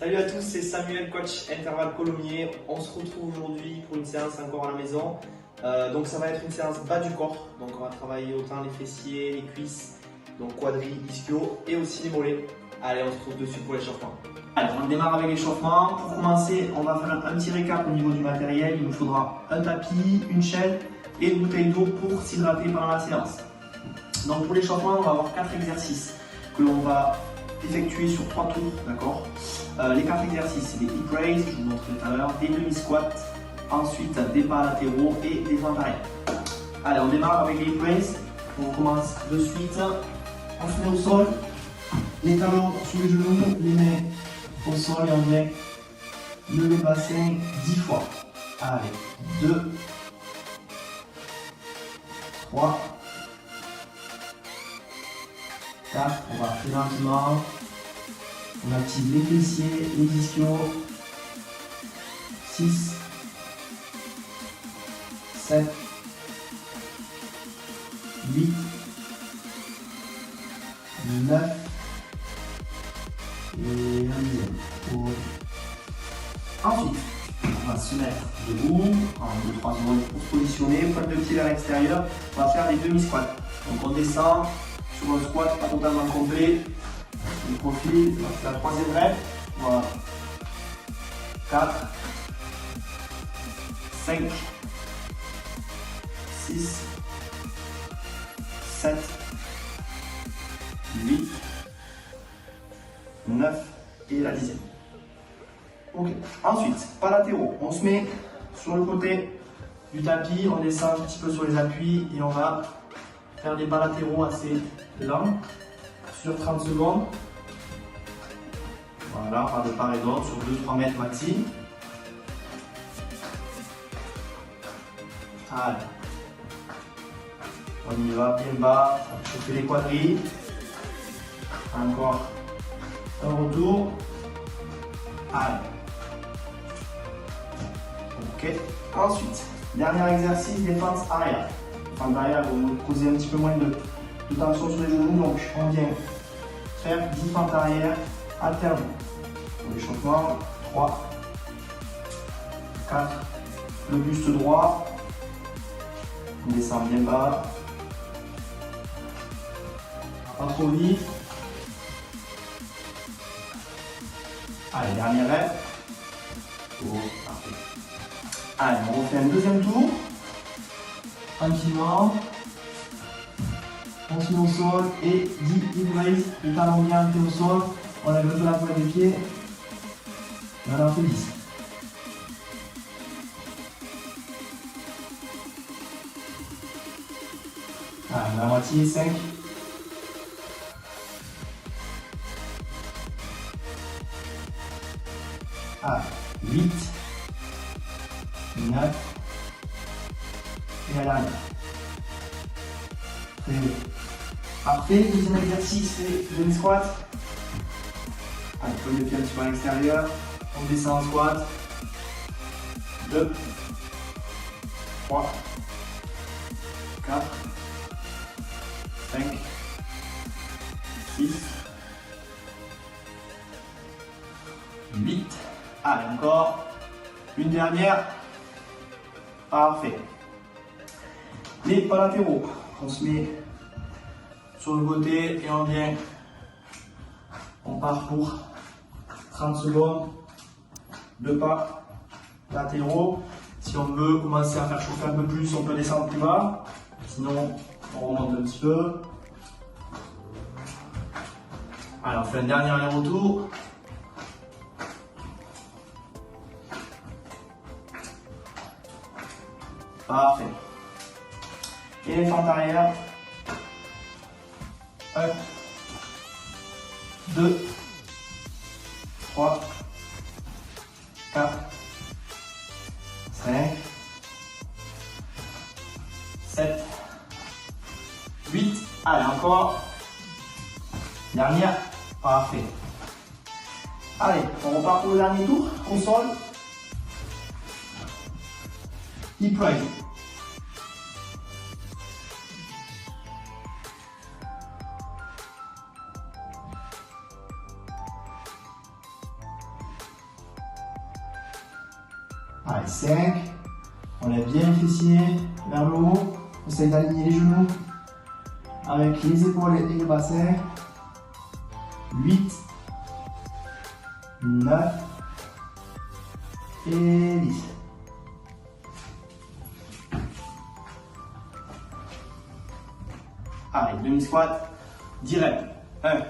Salut à tous, c'est Samuel, coach intervalle Colomiers. On se retrouve aujourd'hui pour une séance encore à la maison. Donc ça va être une séance bas du corps. Donc on va travailler autant les fessiers, les cuisses, donc quadri, ischio et aussi les mollets. Allez, on se retrouve dessus pour l'échauffement. Allez, on démarre avec l'échauffement. Pour commencer, on va faire un petit récap au niveau du matériel. Il nous faudra un tapis, une chaîne et une bouteille d'eau pour s'hydrater pendant la séance. Donc pour l'échauffement, on va avoir 4 exercices que l'on va effectuer sur 3 tours, d'accord. Les 4 exercices, c'est des hip raises, je vous montrerai tout à l'heure, des demi-squats, ensuite des pas latéraux et des fentes arrière. Allez, on démarre avec les hip raises. On commence de suite. On se met au sol, les talons sous les genoux, les mains au sol et on vient lever le bassin 10 fois. Allez, 2, 3, 4, on va très lentement. On active les fessiers, les ischios. 6, 7, 8, 9 et un dixième. Ensuite, on va se mettre debout, en 2-3 secondes pour se positionner, pointe de pied vers l'extérieur. On va faire des demi-squats. Donc on descend sur un squat pas totalement complet. Le profil, c'est la 3e rep. Voilà. 4, 5, 6, 7, 8, 9 et la 10e. Ok. Ensuite, pas latéraux. On se met sur le côté du tapis, on descend un petit peu sur les appuis et on va faire des pas latéraux assez lents sur 30 secondes. Voilà, pas de part et d'autre sur 2-3 mètres maxi. Allez. On y va bien bas, on va chauffer les quadris. Encore un retour. Allez. Ok. Ensuite, dernier exercice, des fentes arrière. Fentes arrière vont nous causer un petit peu moins de tension sur les genoux. Donc on vient faire 10 fentes arrière alternées. Pour l'échauffement, 3, 4, le buste droit. On descend bien bas. Pas trop vite. Allez, dernière rep. Oh, parfait. Allez, on refait un deuxième tour. Tranquillement. On se met au sol et 10 hip raises. Les talons bien pieds au sol. On lève un peu la pointe des pieds. Et on en fait 10. Allez, la moitié, 5. Allez, 8, 9, et à l'arrière. Très bien. Après, deuxième exercice, c'est demi squat. Allez, pointe de pied un petit peu à l'extérieur. On descend en squat. 2, 3, 4, 5, 6, 8. Allez, encore une dernière. Parfait. Les pas latéraux. On se met sur le côté et on vient. On part pour 30 secondes. 2 pas latéraux. Si on veut commencer à faire chauffer un peu plus, on peut descendre plus bas. Sinon, on remonte un petit peu. Alors, on fait un dernier aller-retour. Parfait. Et les fentes arrière. 1, 2, 3, 4, 5, 7, 8. Allez, encore. Dernière. Parfait. Allez, on repart pour le dernier tour. Au sol. Hip raise. Allez, 5. On lève bien les fessiers vers le haut. On essaye d'aligner les genoux avec les épaules et le bassin. 8, 9 et 10. Allez, demi-squat, direct. 1,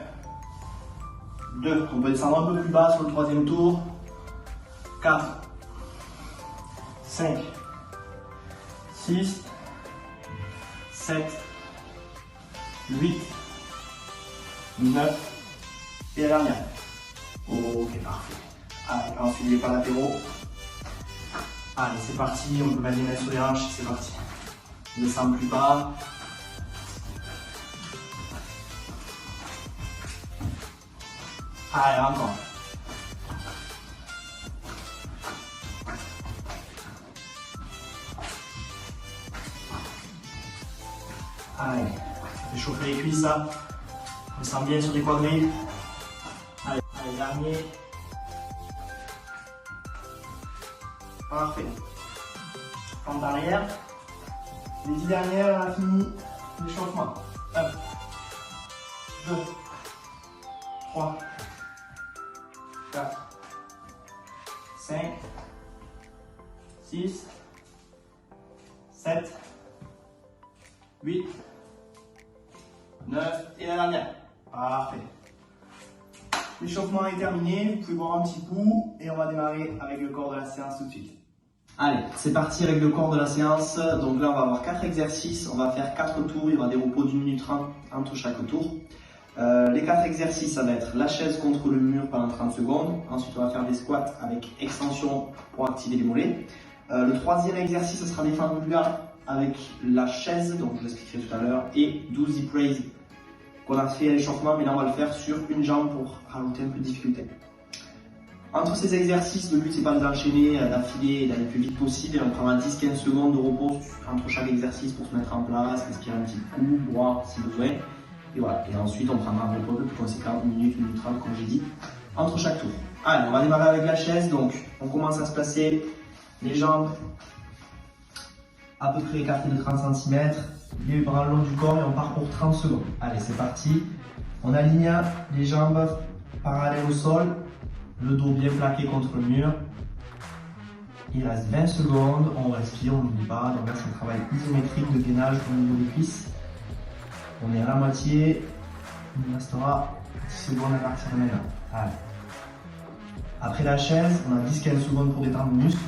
2, on peut descendre un peu plus bas sur le troisième tour. 4, 5, 6, 7, 8, 9 et la dernière. Ok, parfait. Allez, ensuite les pas latéraux. Allez, c'est parti, on peut mettre les mains sur les hanches, c'est parti. On descend plus bas. Allez, encore. Allez, réchauffer les cuisses là. On sent bien sur des quadrilles. Allez, dernier. Parfait. Fente arrière. Les 10 dernières, on a fini l'échauffement. 1, 2, 3, 4, 5, 6, 7, 8, 9 et la dernière. Parfait. L'échauffement est terminé, vous pouvez boire un petit coup et on va démarrer avec le corps de la séance tout de suite. Allez, c'est parti avec le corps de la séance. Donc là, on va avoir 4 exercices, on va faire 4 tours, il y aura des repos d'1 minute 30 entre chaque tour. Les 4 exercices, ça va être la chaise contre le mur pendant 30 secondes. Ensuite, on va faire des squats avec extension pour activer les mollets. Le troisième exercice, ce sera des fentes bulgares avec la chaise, donc je l'expliquerai tout à l'heure, et 12 hip raises qu'on a fait à l'échauffement, mais là on va le faire sur une jambe pour rajouter un peu de difficulté. Entre ces exercices, le but c'est pas d'enchaîner, d'affilée et d'aller le plus vite possible, et on prendra 10-15 secondes de repos entre chaque exercice pour se mettre en place, respirer un petit coup, boire si besoin. Et voilà, et ensuite on prendra un repos le plus conséquent, 1 minute 30 comme j'ai dit, entre chaque tour. Allez, on va démarrer avec la chaise, donc on commence à se placer, les jambes à peu près écartées de 30 cm, les bras le long du corps et on part pour 30 secondes. Allez, c'est parti. On aligne les jambes parallèles au sol, le dos bien plaqué contre le mur. Il reste 20 secondes, on respire, on n'oublie pas. Donc là, c'est un travail isométrique de gainage au niveau des cuisses. On est à la moitié, il nous restera 10 secondes à partir de maintenant. Allez. Après la chaise, on a 10-15 secondes pour détendre le muscle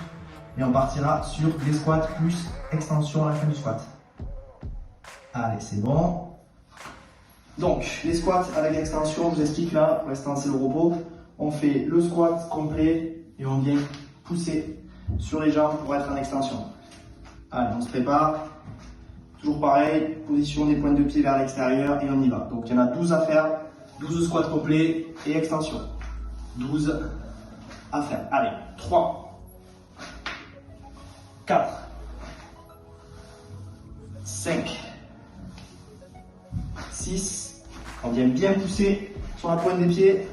et on partira sur des squats plus extension à la fin du squat. Allez, c'est bon. Donc, les squats avec extension, je vous explique là, pour l'instant c'est le repos. On fait le squat complet et on vient pousser sur les jambes pour être en extension. Allez, on se prépare. Toujours pareil, position des pointes de pied vers l'extérieur et on y va. Donc il y en a 12 à faire, 12 squats complets et extension. 12 à faire. Allez, 3, 4, 5, 6, on vient bien pousser sur la pointe des pieds.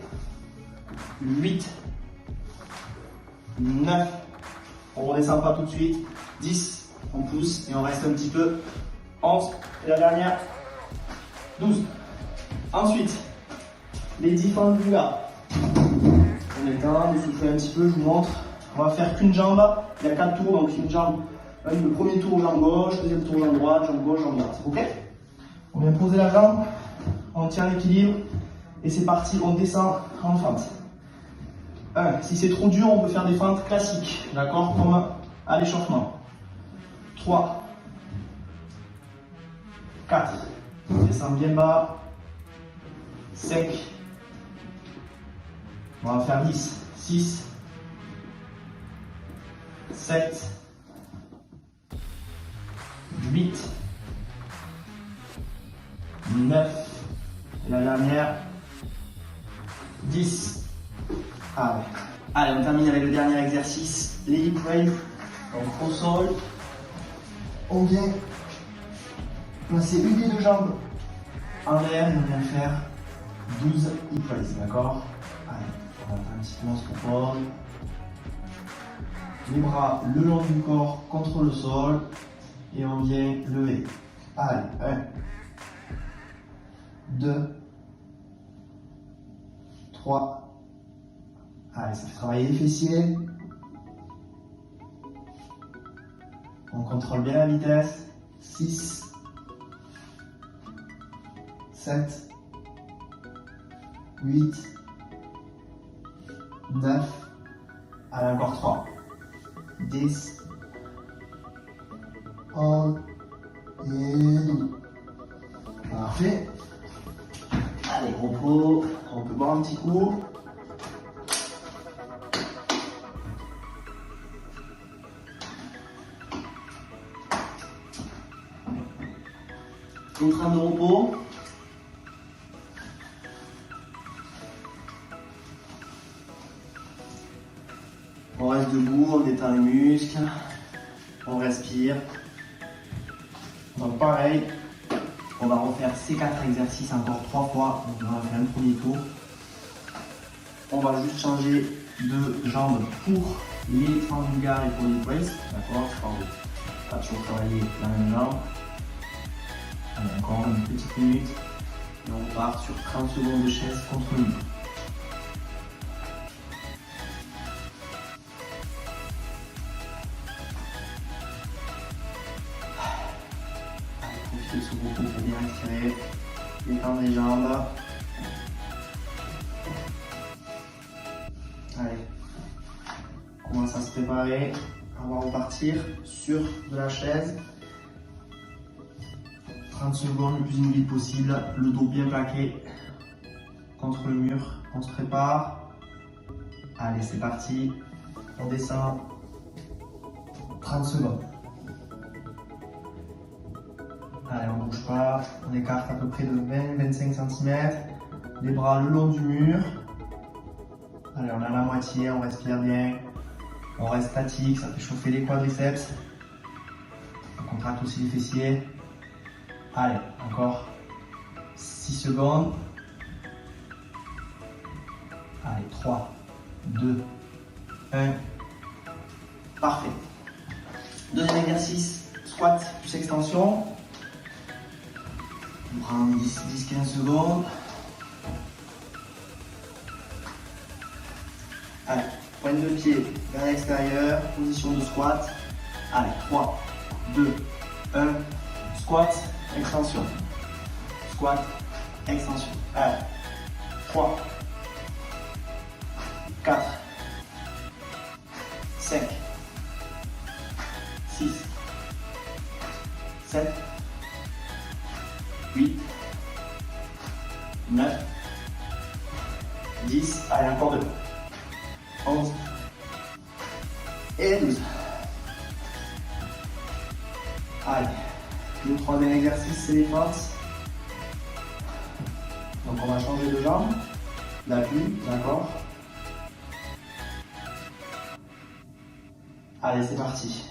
8, 9, on ne redescend pas tout de suite. 10, on pousse et on reste un petit peu. 11, et la dernière, 12. Ensuite, les 10 fentes bulgares. On est temps de souffler un petit peu, je vous montre. On va faire qu'une jambe, il y a 4 tours, donc une jambe. Le premier tour, jambe gauche, deuxième tour, jambe droite, jambe gauche, jambe droite. Ok? On vient poser la jambe, on tient l'équilibre et c'est parti, on descend en fente. Si c'est trop dur, on peut faire des fentes classiques, d'accord? Comme à l'échauffement. 3, 4, on descend bien bas. 5, on va faire 10, 6, 7, 8, 9, et la dernière, 10. Allez, on termine avec le dernier exercice, les hip raises. Donc au sol, on vient placer une des deux jambes en l'air et on vient faire 12 hip raises, d'accord? Allez, on va faire un petit peu, on se propose. Les bras le long du corps contre le sol. Et on vient lever. Allez, 1, 2, 3. Allez, ça fait travailler les fessiers. On contrôle bien la vitesse. 6, 7, 8, 9. Allez, encore 3. 10. 11 et 12. Parfait. Allez, repos. On peut boire un petit coup. Une trame de repos. On reste debout, on détend les muscles. On respire. Donc pareil, on va refaire ces 4 exercices encore 3 fois. Donc on va faire un premier tour. On va juste changer de jambe pour les fentes vulgaires et pour les presses. D'accord, pas toujours travailler la même jambe. Allez, encore une petite minute. Et on part sur 30 secondes de chaise contre le mur. Profitez de ce repos pour bien respirer. Détendre les jambes. Allez, on commence à se préparer. On va repartir sur de la chaise. 30 secondes le plus immobile possible, le dos bien plaqué contre le mur. On se prépare. Allez, c'est parti. On descend. 30 secondes. Allez, on ne bouge pas. On écarte à peu près de 20-25 cm. Les bras le long du mur. Allez, on a la moitié, on respire bien. On reste statique, ça fait chauffer les quadriceps. On contracte aussi les fessiers. Allez, encore 6 secondes. Allez, 3, 2, 1. Parfait. Deuxième exercice, squat plus extension. On prend 10-15 secondes. Allez, pointe de pied vers l'extérieur, position de squat. Allez, 3, 2, 1. Squat, extension. Squat, extension. Allez, 3, 4, 5, 6, 7, 8, 9, 10. Allez, encore 2. 11 et 12. Allez, le troisième exercice, c'est les fentes. Donc on va changer de jambe, d'appui, d'accord. Allez, c'est parti.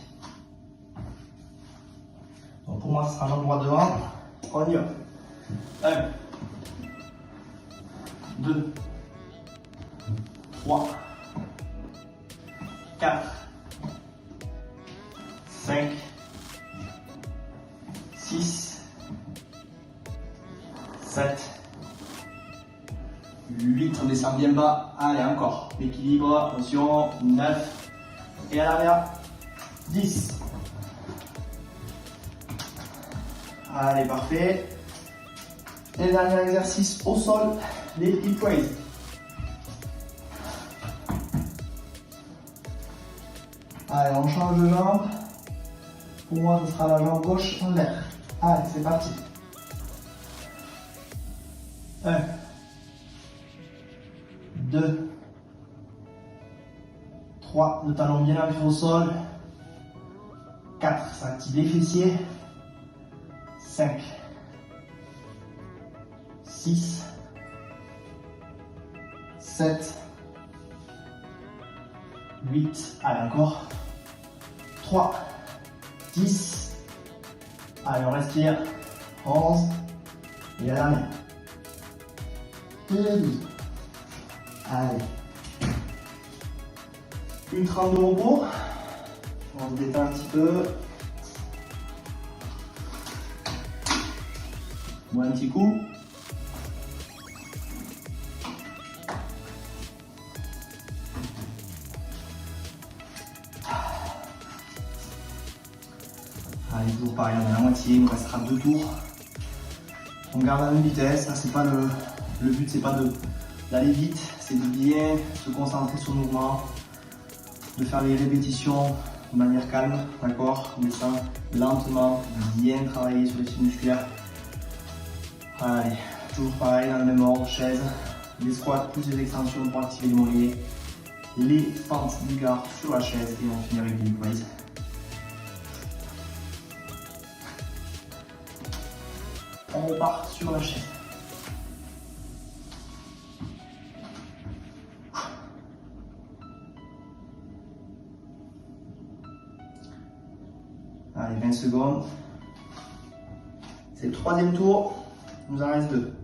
Donc pour moi, ce sera jambe droite devant. On y va. 1, 2, 3, 4, 5, 6, 7, 8, on descend bien bas. Allez, encore. L'équilibre, attention. 9, et à l'arrière, 10. Allez, parfait. Et le dernier exercice au sol, les hip raises. Allez, on change de jambe. Pour moi, ce sera la jambe gauche en l'air. Allez, c'est parti. 1, 2, 3, le talon bien ancré au sol. 4, ça active les fessiers. 5, 6, 7, 8, allez encore. 3, 10, allez on respire. 11, et à la main. Et 12. Allez. Une trempe de repos. On se détend un petit peu. Bon, un petit coup. Allez, toujours pareil, on est à la moitié, il nous restera 2 tours. On garde la même vitesse, ça c'est pas le but, c'est pas d'aller vite, c'est de bien se concentrer sur le mouvement, de faire les répétitions de manière calme, d'accord, on descend lentement, bien travailler sur les fibres musculaires. Allez, toujours pareil, dans le même ordre, chaise, les squats plus les extensions pour activer les mollets, les fentes du garde sur la chaise et on finit avec les rise. On repart sur la chaise. Allez, 20 secondes. C'est le 3e tour. Il nous en reste 2.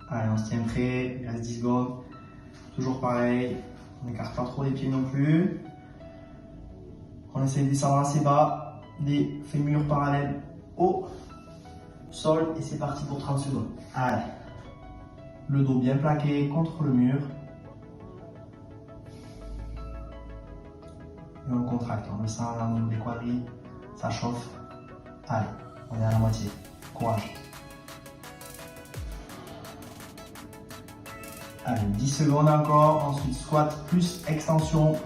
Allez, on se tient prêt. Il reste 10 secondes. Toujours pareil. On n'écarte pas trop les pieds non plus. On essaie de descendre assez bas. Les fémurs parallèles au sol et c'est parti pour 30 secondes. Allez, le dos bien plaqué contre le mur. Et on contracte, on descend au niveau des quadrilles, ça chauffe. Allez, on est à la moitié. Courage. Allez, 10 secondes encore, ensuite squat plus extension.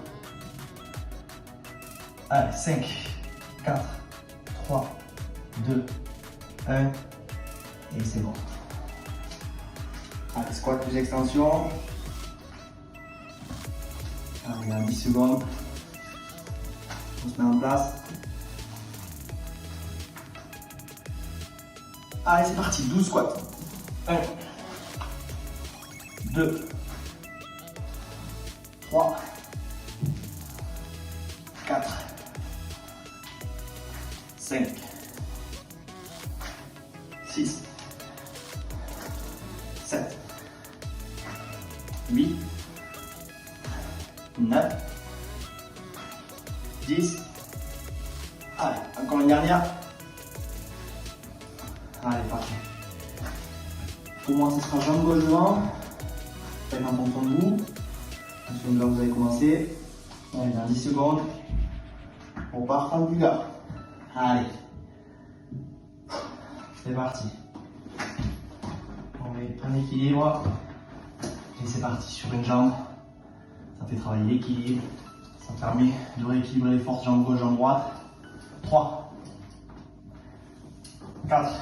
Allez, 5. 4, 3, 2, 1 et c'est bon. Allez, squat plus extension. Allez, à 10 secondes. On se met en place. Allez, c'est parti, 12 squats. 1, 2, 3, 4, 5, 6, 7, 8, 9, 10. Allez, encore une dernière. Allez, parfait. Pour moi, ce sera jambe gauche devant. Faites en fonction de vous. En fonction de là où vous avez commencé. Allez, dans 10 secondes. On part en vulgaire. Allez, c'est parti. On met un équilibre et c'est parti sur une jambe. Ça fait travailler l'équilibre. Ça permet de rééquilibrer les forces jambe gauche, jambe droite. 3, 4,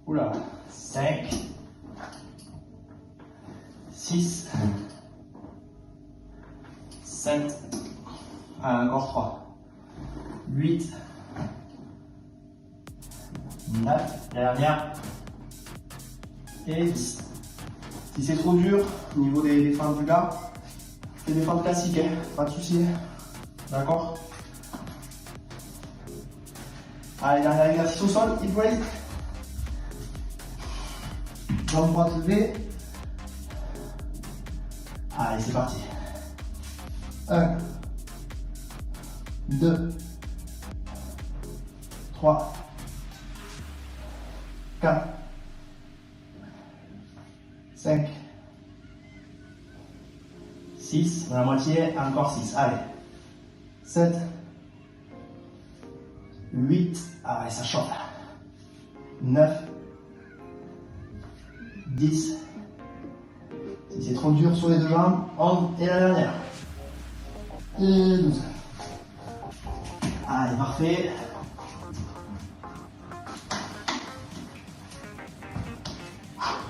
oula, 5, 6, 7, encore 3. 8, 9, dernière, et 10. Si c'est trop dur au niveau des fentes du gars, fais des fentes classiques, hein, pas de soucis. D'accord? Allez, dernier exercice au sol, hip raise. Jambe droite levée. Allez, c'est parti. 1, 2, 3, 4, 5, 6, la moitié, encore 6. Allez, 7, 8, allez, ça chauffe. 9, 10. Si c'est trop dur sur les deux jambes, 11 et la dernière. Et 12. Allez, parfait.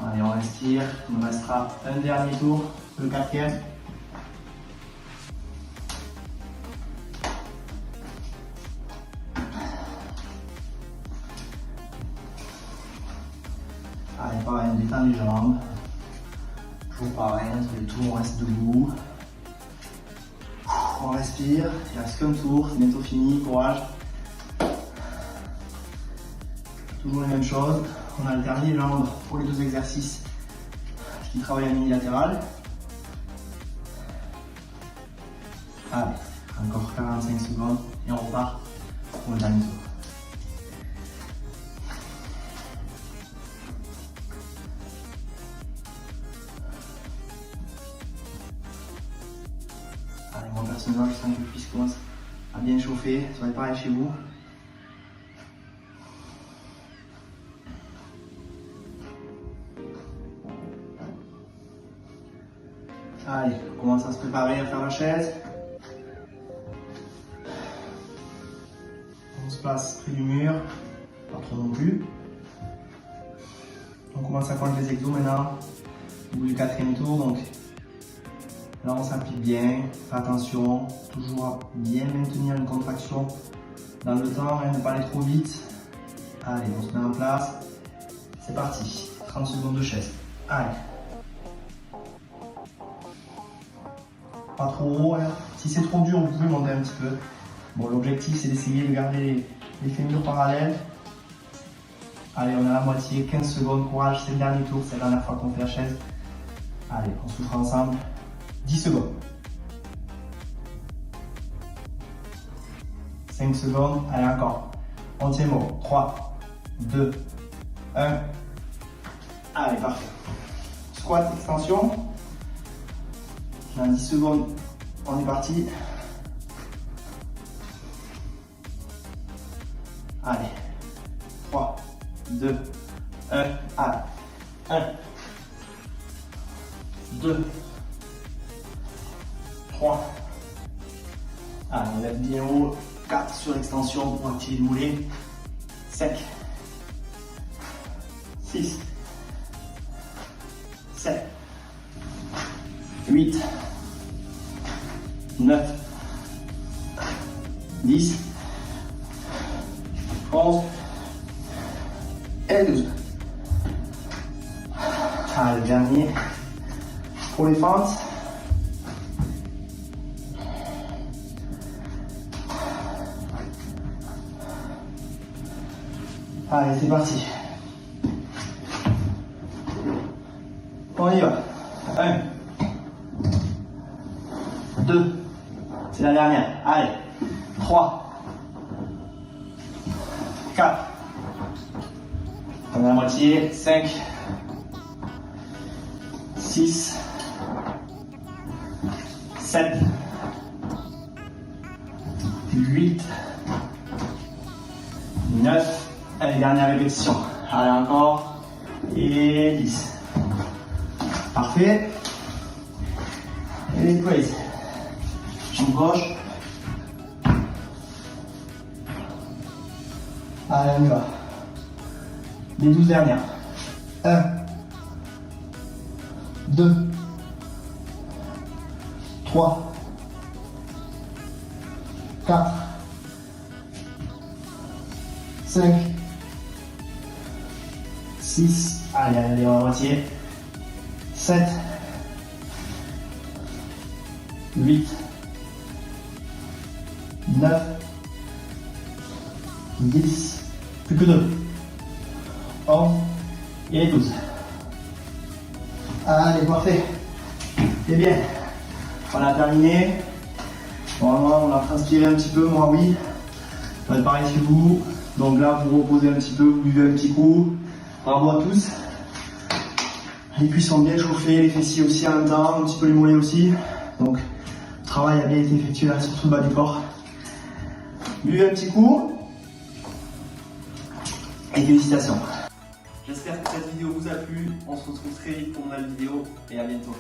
Allez, on respire. Il nous restera un dernier tour, le 4e. Allez, pareil, on détend les jambes. Toujours pareil, entre les tours, on reste debout. On respire, il reste qu'un tour, c'est bientôt fini, courage. Toujours les mêmes choses, on alterne les jambes pour les deux exercices qui travaillent en unilatéral. Allez, encore 45 secondes et on repart pour le dernier tour. Allez, moi personnellement, je sens que le cuisse commence à bien chauffer. Ça va être pareil chez vous. Allez, on commence à se préparer à faire la chaise. On se place près du mur, pas trop non plus. On commence à compter les exos maintenant, au bout du 4e tour. Donc là, on s'applique bien, fais attention, toujours à bien maintenir une contraction dans le temps, ne pas aller trop vite. Allez, on se met en place. C'est parti, 30 secondes de chaise. Allez. Pas trop haut, hein. Si c'est trop dur, vous pouvez monter un petit peu. Bon, l'objectif c'est d'essayer de garder les fémurs parallèles. Allez, on est à la moitié, 15 secondes, courage, c'est le dernier tour, c'est la dernière fois qu'on fait la chaise. Allez, on souffle ensemble, 10 secondes. 5 secondes, allez encore. On tient bon, 3, 2, 1. Allez, parfait. Squat, extension. Dans 10 secondes, on est parti. Allez, 3, 2, 1, allez, 1, 2, 3, allez, on lève bien haut, 4 sur l'extension pour activer le mollet, 5, 6, 7, 8, 9, 10, 11 et 12. Allez, le dernier pour les fentes. Allez, c'est parti. On y va. 1, 2, c'est la dernière. Allez, 3, 4, on est à la moitié, 5, 6, 7, 8, 9, allez, dernière répétition. Allez, encore, et 10. Parfait. Et les squeeze. Jambe gauche. Allez, on y va. Les 12 dernières. 1, 2, 3, 4, 5, 6, allez, allez, on va moitié. 7, 8, 9, 10, plus que 2, 11 et 12. Allez, parfait. C'est bien. On a terminé. Normalement, on a transpiré un petit peu, moi oui. Ça va être pareil chez vous. Donc là, vous reposez un petit peu, vous buvez un petit coup. Bravo à tous. Les cuisses sont bien chauffées, les fessiers aussi en même temps, un petit peu les mollets aussi. Donc, le travail a bien été effectué là, surtout le bas du corps. Buvez un petit coup. Et félicitations. J'espère que cette vidéo vous a plu. On se retrouve très vite pour une nouvelle vidéo et à bientôt.